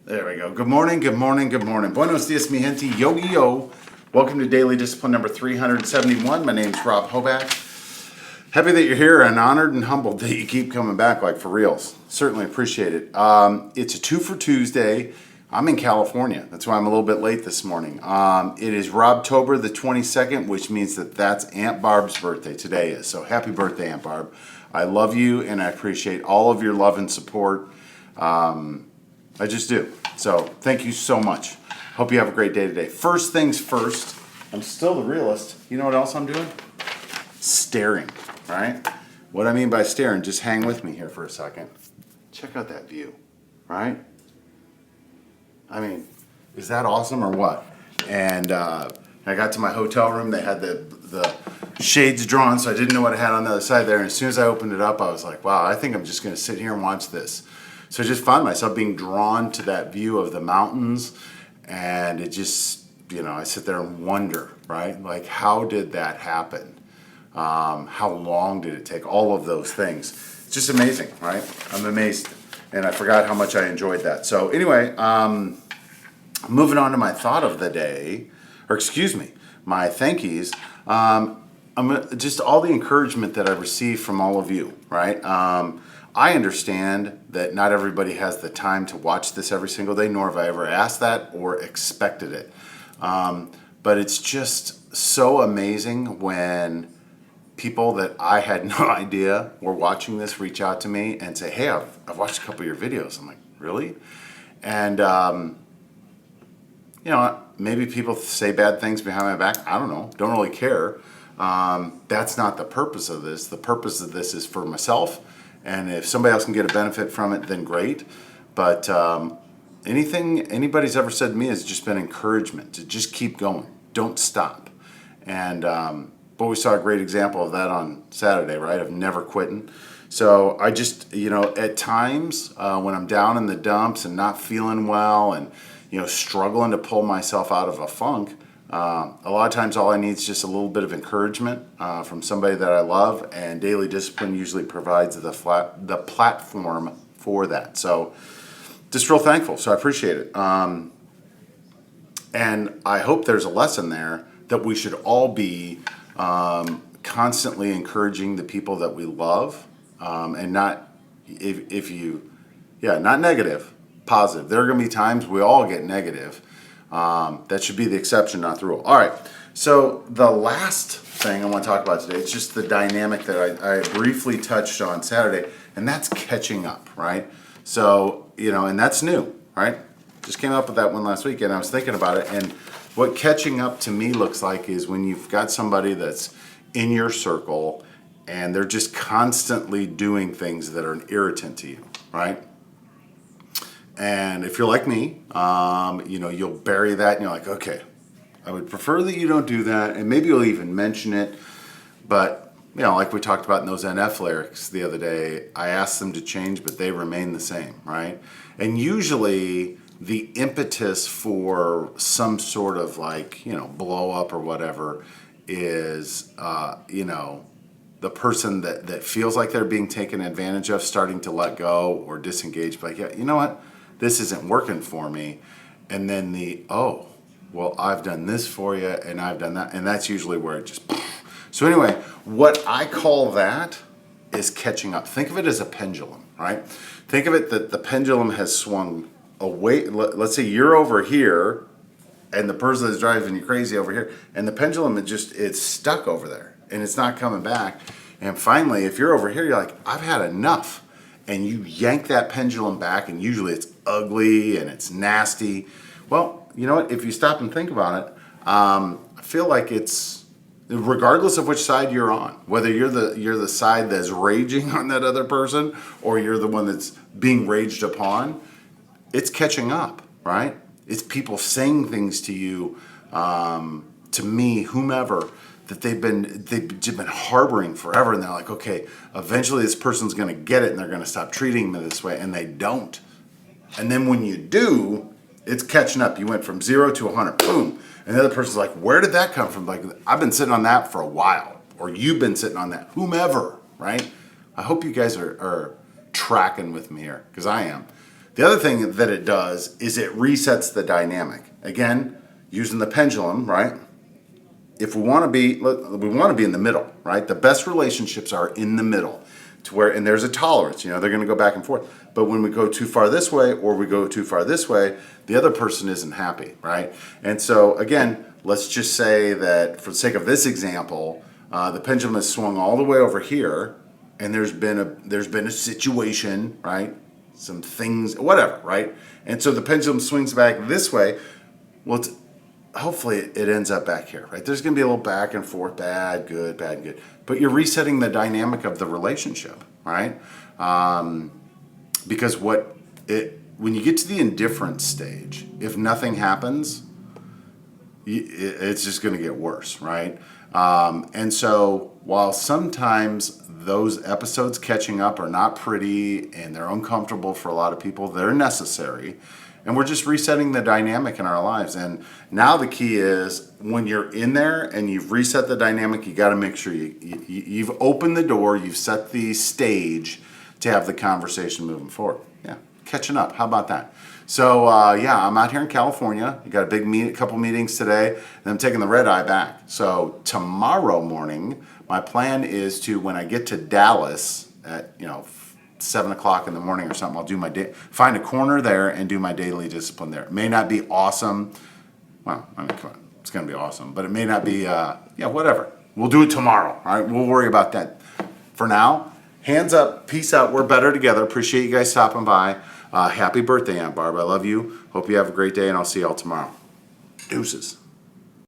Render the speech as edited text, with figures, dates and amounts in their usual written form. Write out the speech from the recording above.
There we go. Good morning, good morning, good morning. Buenos dias, mi gente. Yo. Welcome to Daily Discipline number 371. My name's Rob Hoback. Happy that you're here and honored and humbled that you keep coming back, like for reals. Certainly appreciate it. It's a 2 for Tuesday. I'm in California. That's why I'm a little bit late this morning. It is Robtober the 22nd, which means that that's Aunt Barb's birthday today is. So happy birthday, Aunt Barb. I love you and I appreciate all of your love and support. I just do. So thank you so much. Hope you have a great day today. First things first, I'm still the realist. You know what else I'm doing? Staring, right? What I mean by staring, just hang with me here for a second. Check out that view, right? I mean, is that awesome or what? And I got to my hotel room. They had the shades drawn, so I didn't know what I had on the other side there. And as soon as I opened it up, I was like, wow, I think I'm just going to sit here and watch this. So I just found myself being drawn to that view of the mountains, and it just, I sit there and wonder, right? Like, how did that happen? How long did it take? All of those things. It's just amazing, right? I'm amazed, and I forgot how much I enjoyed that. So anyway, moving on to my thought of the day, or excuse me, my thank yous. Just all the encouragement that I received from all of you, right? I understand that not everybody has the time to watch this every single day, nor have I ever asked that or expected it. But it's just so amazing when people that I had no idea were watching this reach out to me and say, hey, I've watched a couple of your videos. I'm like, really? And, maybe people say bad things behind my back. I don't know. Don't really care. That's not the purpose of this. The purpose of this is for myself. And if somebody else can get a benefit from it, then great. But anything anybody's ever said to me has just been encouragement to just keep going. Don't stop. And but we saw a great example of that on Saturday, right? Of never quitting. So I just, at times when I'm down in the dumps and not feeling well and, struggling to pull myself out of a funk, a lot of times all I need is just a little bit of encouragement from somebody that I love, and Daily Discipline usually provides the platform for that. So just real thankful. So I appreciate it. And I hope there's a lesson there that we should all be constantly encouraging the people that we love, and not not negative, positive. There are going to be times we all get negative. That should be the exception, not the rule. All right. So the last thing I want to talk about today, it's just the dynamic that I briefly touched on Saturday, and that's catching up, right? So, and that's new, right? Just came up with that one last week, and I was thinking about it. And what catching up to me looks like is when you've got somebody that's in your circle, and they're just constantly doing things that are an irritant to you, right? And if you're like me, you'll bury that and you're like, okay, I would prefer that you don't do that. And maybe you'll even mention it. But, like we talked about in those NF lyrics the other day, I asked them to change, but they remain the same, right? And usually the impetus for some sort of blow up or whatever is, the person that feels like they're being taken advantage of starting to let go or disengage. Like, yeah, you know what? This isn't working for me. And then I've done this for you and I've done that. And that's usually where it just... So anyway, what I call that is catching up. Think of it as a pendulum, right? Think of it that the pendulum has swung away. Let's say you're over here and the person that's driving you crazy over here. And the pendulum, it's stuck over there and it's not coming back. And finally, if you're over here, you're like, I've had enough. And you yank that pendulum back, and usually it's ugly and it's nasty. Well, you know what? If you stop and think about it, I feel like it's, regardless of which side you're on, whether you're the side that's raging on that other person or you're the one that's being raged upon, it's catching up, right? It's people saying things to you, to me, whomever, that they've been harboring forever, and they're like, okay, eventually this person's going to get it, and they're going to stop treating me this way, and they don't. And then when you do, it's catching up. You went from 0 to 100, boom, and the other person's like, where did that come from? Like, I've been sitting on that for a while, or you've been sitting on that, whomever, right? I hope you guys are tracking with me here, because I am. The other thing that it does is it resets the dynamic. Again, using the pendulum, right? If we want to be, we want to be in the middle, right? The best relationships are in the middle, to where, and there's a tolerance. They're going to go back and forth. But when we go too far this way or we go too far this way, the other person isn't happy, right? And so again, let's just say that for the sake of this example, the pendulum has swung all the way over here, and there's been a situation, right? Some things, whatever, right? And so the pendulum swings back this way. Well, hopefully it ends up back here, right? There's going to be a little back and forth, bad, good, bad, good. But you're resetting the dynamic of the relationship, right? Because when you get to the indifference stage, if nothing happens, it's just going to get worse, right? And so while sometimes those episodes catching up are not pretty and they're uncomfortable for a lot of people, they're necessary. And we're just resetting the dynamic in our lives. And now the key is when you're in there and you've reset the dynamic, you got to make sure you've opened the door, you've set the stage to have the conversation moving forward. Yeah, catching up. How about that? So I'm out here in California. I got a couple meetings today, and I'm taking the red eye back. So tomorrow morning, my plan is to, when I get to Dallas at 7 o'clock in the morning or something, I'll do my find a corner there and do my daily discipline there. It may not be awesome. Well, I mean, come on, it's going to be awesome, but it may not be. Whatever. We'll do it tomorrow. All right, we'll worry about that. For now, hands up, peace out. We're better together. Appreciate you guys stopping by. Happy birthday, Aunt Barb. I love you. Hope you have a great day, and I'll see y'all tomorrow. Deuces.